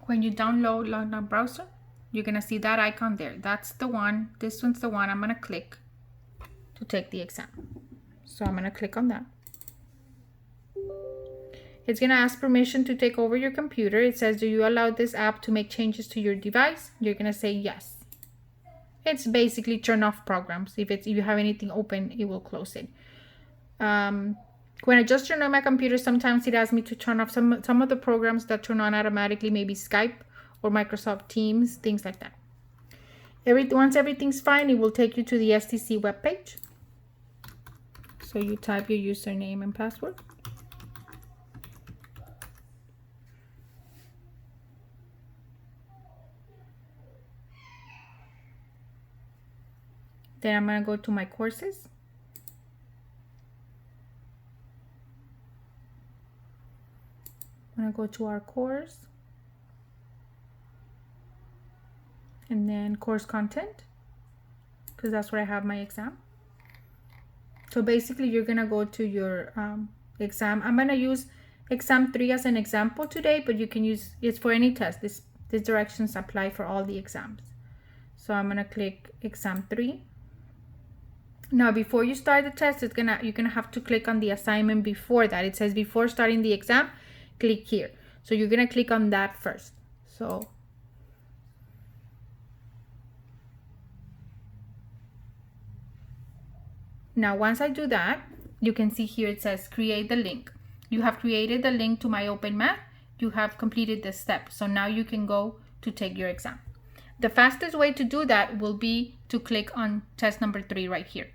When you download the browser, you're going to see that icon there. That's the one. This one's the one I'm going to click to take the exam. So I'm going to click on that. It's going to ask permission to take over your computer. It says, do you allow this app to make changes to your device? You're going to say yes. It's basically turn off programs. If you have anything open, it will close it. When I just turn on my computer, sometimes it asks me to turn off some of the programs that turn on automatically, maybe Skype or Microsoft Teams, things like that. Once everything's fine, it will take you to the STC webpage. So you type your username and password. Then I'm going to go to my courses. I'm going to go to our course. And then course content, because that's where I have my exam. So basically you're going to go to your exam. I'm going to use exam 3 as an example today, but you can use it's for any test. These directions apply for all the exams. So I'm going to click exam 3. Now, before you start the test, you're gonna have to click on the assignment before that. It says before starting the exam, click here. So you're gonna click on that first. So now once I do that, you can see here it says create the link. You have created the link to my Open Math. You have completed this step. So now you can go to take your exam. The fastest way to do that will be to click on test number 3 right here.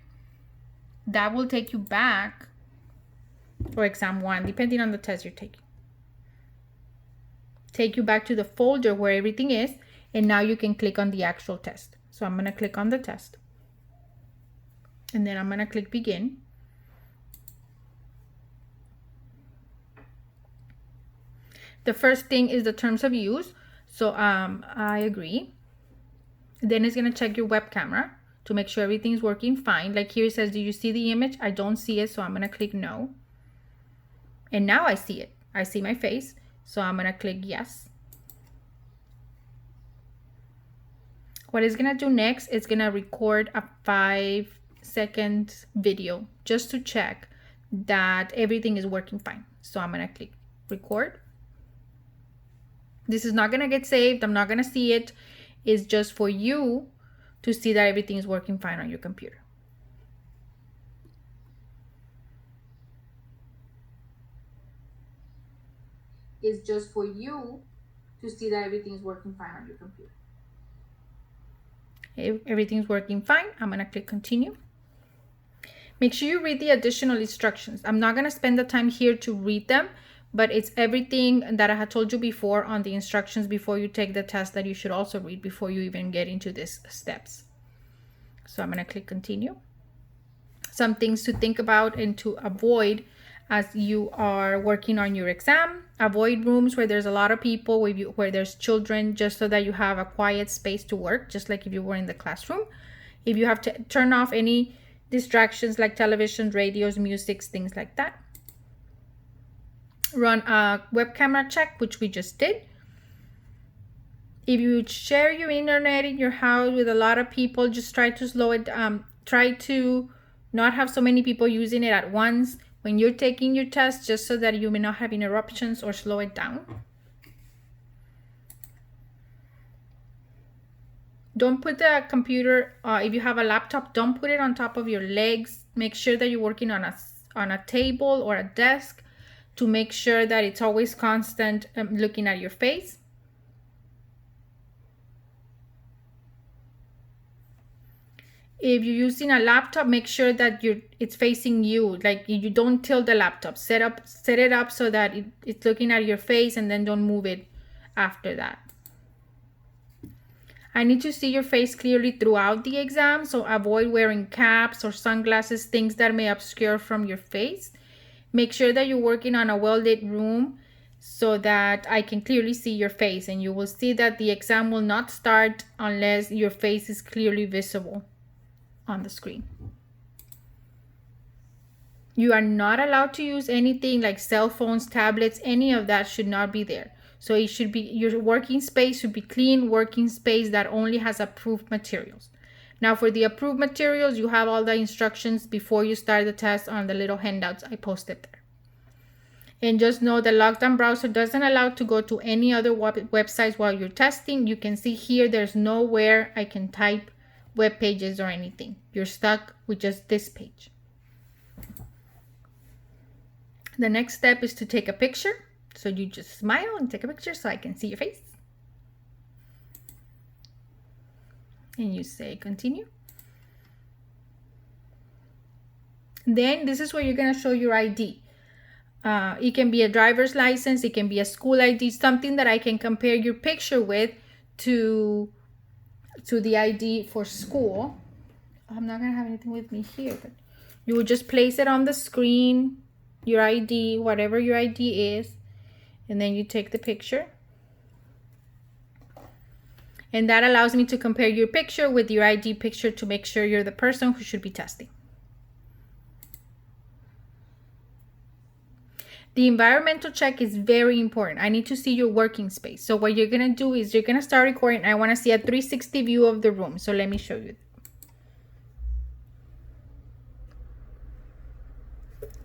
That will take you back, or exam 1, depending on the test you're taking. Take you back to the folder where everything is, and now you can click on the actual test. So I'm going to click on the test. And then I'm going to click begin. The first thing is the terms of use. So I agree. Then it's going to check your web camera to make sure everything's working fine. Like here it says, do you see the image? I don't see it, so I'm going to click no. And now I see it. I see my face, so I'm going to click yes. What it's going to do next, it's going to record a 5-second video just to check that everything is working fine. So I'm going to click record. This is not going to get saved. I'm not going to see it. It's just for you to see that everything is working fine on your computer. It's just for you to see that everything is working fine on your computer. If everything's working fine, I'm going to click continue. Make sure you read the additional instructions. I'm not going to spend the time here to read them, but it's everything that I had told you before on the instructions before you take the test that you should also read before you even get into these steps. So I'm going to click continue. Some things to think about and to avoid as you are working on your exam. Avoid rooms where there's a lot of people, where there's children, just so that you have a quiet space to work, just like if you were in the classroom. If you have to turn off any distractions like television, radios, music, things like that. Run a web camera check, which we just did. If you share your internet in your house with a lot of people, just try to slow it down. Try to not have so many people using it at once when you're taking your test, just so that you may not have interruptions, or slow it down. Don't put the computer, if you have a laptop, don't put it on top of your legs. Make sure that you're working on a table or a desk to make sure that it's always constant looking at your face. If you're using a laptop, make sure that it's facing you. Like you don't tilt the laptop. Set it up so that it's looking at your face, and then don't move it after that. I need to see your face clearly throughout the exam, so avoid wearing caps or sunglasses, things that may obscure from your face. Make sure that you're working on a well-lit room so that I can clearly see your face, and you will see that the exam will not start unless your face is clearly visible on the screen. You are not allowed to use anything like cell phones, tablets, any of that should not be there. So it should be, your working space should be clean working space that only has approved materials. Now for the approved materials, you have all the instructions before you start the test on the little handouts I posted there. And just know the lockdown browser doesn't allow to go to any other websites while you're testing. You can see here, there's nowhere I can type web pages or anything. You're stuck with just this page. The next step is to take a picture. So you just smile and take a picture so I can see your face. And you say continue. Then this is where you're going to show your ID. It can be a driver's license, it can be a school ID, something that I can compare your picture with to the ID for school. I'm not gonna have anything with me here, but you would just place it on the screen, your ID, whatever your ID is, and then you take the picture. And that allows me to compare your picture with your ID picture to make sure you're the person who should be testing. The environmental check is very important. I need to see your working space. So what you're going to do is you're going to start recording. I want to see a 360 view of the room. So let me show you.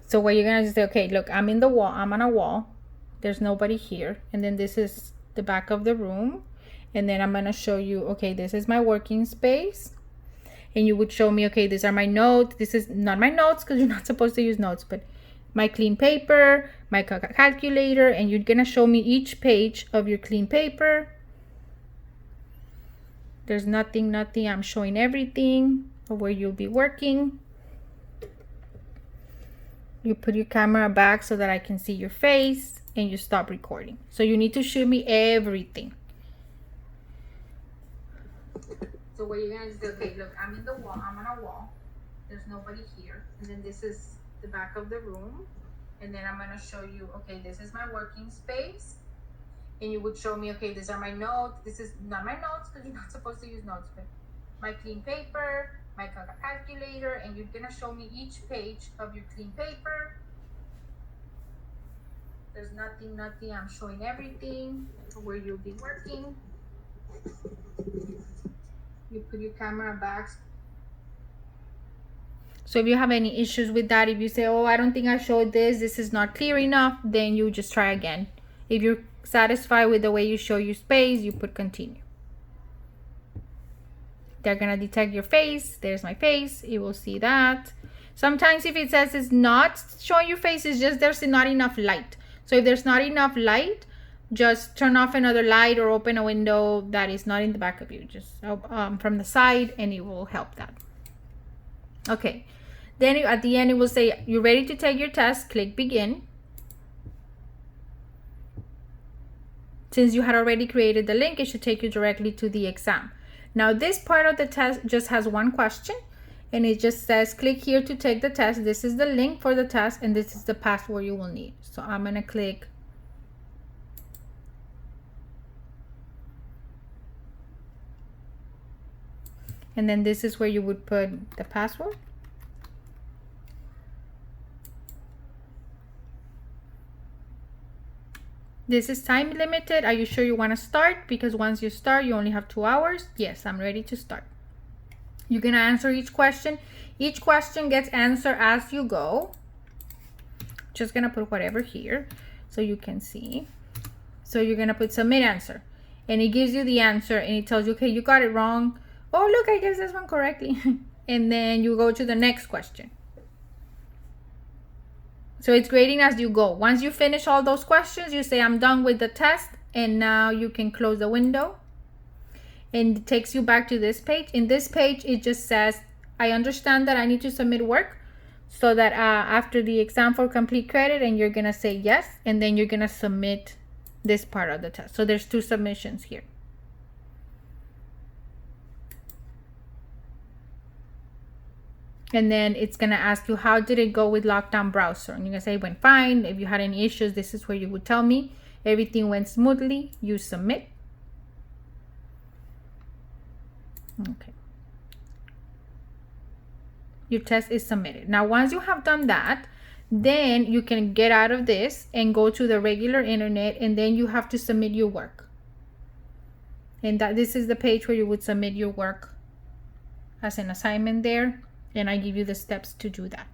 So what you're going to say, okay, look, I'm in the wall. I'm on a wall. There's nobody here. And then this is the back of the room. And then I'm going to show you, okay, this is my working space. And you would show me, okay, these are my notes. This is not my notes because you're not supposed to use notes, but my clean paper, my calculator, and you're gonna show me each page of your clean paper. There's nothing, I'm showing everything of where you'll be working. You put your camera back so that I can see your face, and you stop recording. So you need to show me everything. So what you're gonna do, okay, look, I'm in the wall, I'm on a wall. There's nobody here. And then this is the back of the room, and then I'm going to show you, okay, this is my working space, and you would show me, okay, these are my notes. This is not my notes because you're not supposed to use notes, but my clean paper, my calculator, and you're going to show me each page of your clean paper. There's nothing, I'm showing everything where you'll be working. You put your camera back. So if you have any issues with that, if you say, oh, I don't think I showed this is not clear enough, then you just try again. If you're satisfied with the way you show your space, you put continue. They're gonna detect your face. There's my face. You will see that. Sometimes if it says it's not showing your face, it's just there's not enough light. So if there's not enough light, just turn off another light or open a window that is not in the back of you, just from the side, and it will help that. Okay. Then at the end, it will say, you're ready to take your test. Click begin. Since you had already created the link, it should take you directly to the exam. Now, this part of the test just has one question, and it just says, click here to take the test. This is the link for the test, and this is the password you will need. So I'm going to click. And then this is where you would put the password. This is time limited. Are you sure you want to start? Because once you start, you only have 2 hours. Yes, I'm ready to start. You're going to answer each question. Each question gets answered as you go. Just going to put whatever here so you can see. So you're going to put submit answer. And it gives you the answer and it tells you, okay, you got it wrong. Oh, look, I guess this one correctly. And then you go to the next question. So it's grading as you go. Once you finish all those questions, you say, I'm done with the test. And now you can close the window. And it takes you back to this page. In this page, it just says, I understand that I need to submit work. So that after the exam for complete credit, and you're going to say yes. And then you're going to submit this part of the test. So there's 2 submissions here. And then it's going to ask you, how did it go with lockdown browser? And you're going to say it went fine. If you had any issues, this is where you would tell me. Everything went smoothly. You submit. Okay. Your test is submitted. Now, once you have done that, Then you can get out of this and go to the regular internet, and then you have to submit your work. And this is the page where you would submit your work as an assignment there, and I give you the steps to do that.